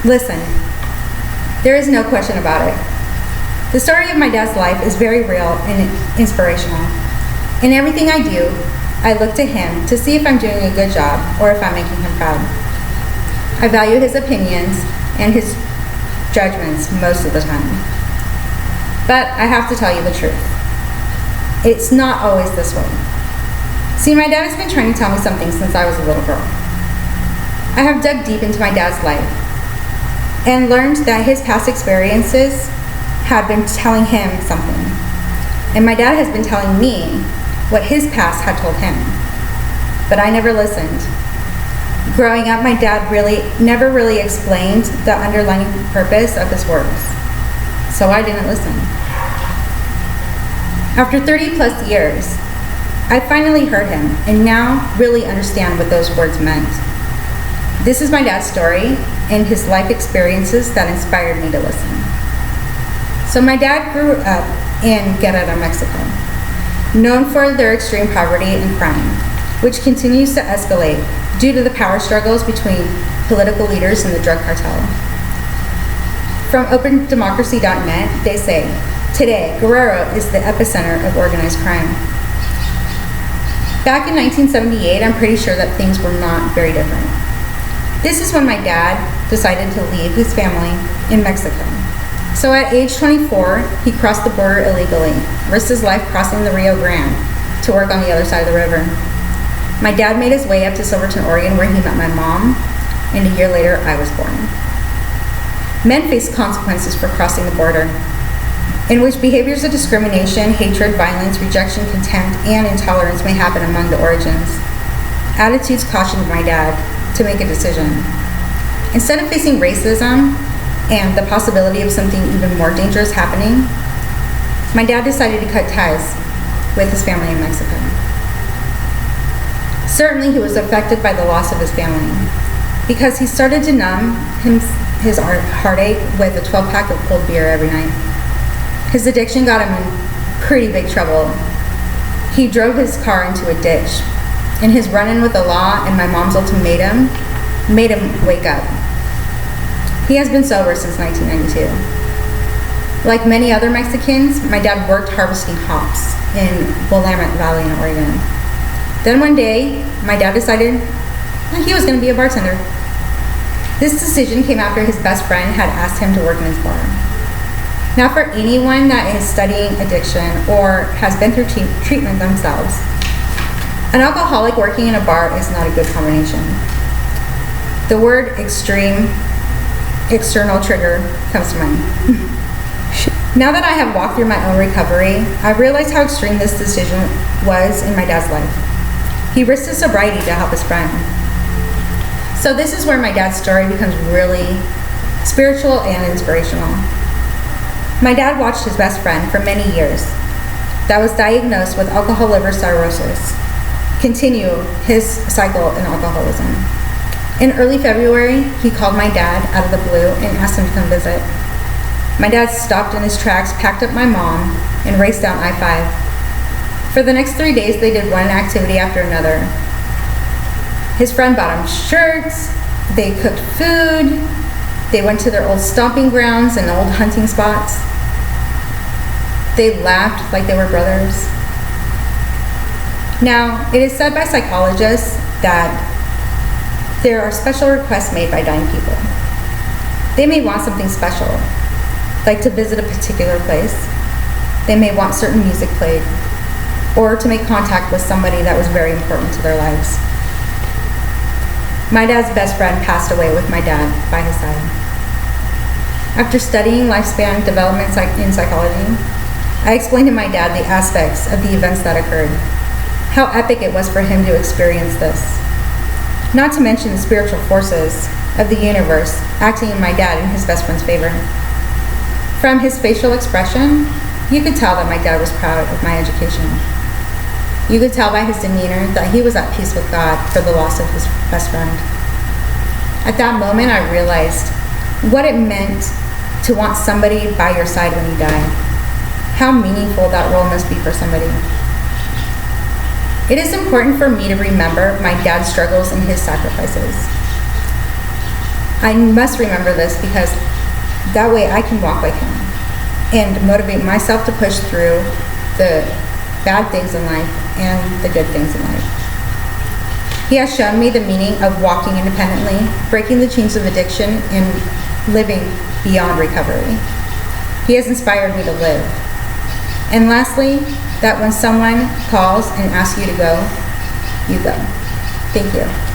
Listen, there is no question about it. The story of my dad's life is very real and inspirational. In everything I do, I look to him to see if I'm doing a good job or if I'm making him proud. I value his opinions and his judgments most of the time. But I have to tell you the truth. It's not always this way. See, my dad has been trying to tell me something since I was a little girl. I have dug deep into my dad's life and learned that his past experiences had been telling him something. And my dad has been telling me what his past had told him. But I never listened. Growing up, my dad never really explained the underlying purpose of his words. So I didn't listen. After 30 plus years, I finally heard him and now really understand what those words meant. This is my dad's story and his life experiences that inspired me to listen. So my dad grew up in Guerrero, Mexico, known for their extreme poverty and crime, which continues to escalate due to the power struggles between political leaders and the drug cartel. From OpenDemocracy.net, they say, today, Guerrero is the epicenter of organized crime. Back in 1978, I'm pretty sure that things were not very different. This is when my dad decided to leave his family in Mexico. So at age 24, he crossed the border illegally, risked his life crossing the Rio Grande to work on the other side of the river. My dad made his way up to Silverton, Oregon, where he met my mom, and a year later, I was born. Men face consequences for crossing the border, in which behaviors of discrimination, hatred, violence, rejection, contempt, and intolerance may happen among the origins. Attitudes cautioned my dad to make a decision. Instead of facing racism and the possibility of something even more dangerous happening, my dad decided to cut ties with his family in Mexico. Certainly, he was affected by the loss of his family because he started to numb his heartache with a 12-pack of cold beer every night. His addiction got him in pretty big trouble. He drove his car into a ditch, and his run-in with the law and my mom's ultimatum made him wake up. He has been sober since 1992. Like many other Mexicans, my dad worked harvesting hops in Willamette Valley in Oregon. Then one day, my dad decided he was going to be a bartender. This decision came after his best friend had asked him to work in his bar. Now, for anyone that is studying addiction or has been through treatment themselves, an alcoholic working in a bar is not a good combination. The word extreme, external trigger comes to mind. Now that I have walked through my own recovery, I realize how extreme this decision was in my dad's life. He risked his sobriety to help his friend. So this is where my dad's story becomes really spiritual and inspirational. My dad watched his best friend for many years that was diagnosed with alcohol liver cirrhosis continue his cycle in alcoholism. In early February, he called my dad out of the blue and asked him to come visit. My dad stopped in his tracks, packed up my mom, and raced down I-5. For the next 3 days, they did one activity after another. His friend bought him shirts, they cooked food, they went to their old stomping grounds and old hunting spots. They laughed like they were brothers. Now, it is said by psychologists that there are special requests made by dying people. They may want something special, like to visit a particular place. They may want certain music played, or to make contact with somebody that was very important to their lives. My dad's best friend passed away with my dad by his side. After studying lifespan development in psychology, I explained to my dad the aspects of the events that occurred, how epic it was for him to experience this, not to mention the spiritual forces of the universe acting in my dad and his best friend's favor. From his facial expression, you could tell that my dad was proud of my education. You could tell by his demeanor that he was at peace with God for the loss of his best friend. At that moment, I realized what it meant to want somebody by your side when you die. How meaningful that role must be for somebody. It is important for me to remember my dad's struggles and his sacrifices. I must remember this because that way I can walk like him and motivate myself to push through the bad things in life and the good things in life. He has shown me the meaning of walking independently, breaking the chains of addiction, and living beyond recovery. He has inspired me to live. And lastly, that when someone calls and asks you to go, you go. Thank you.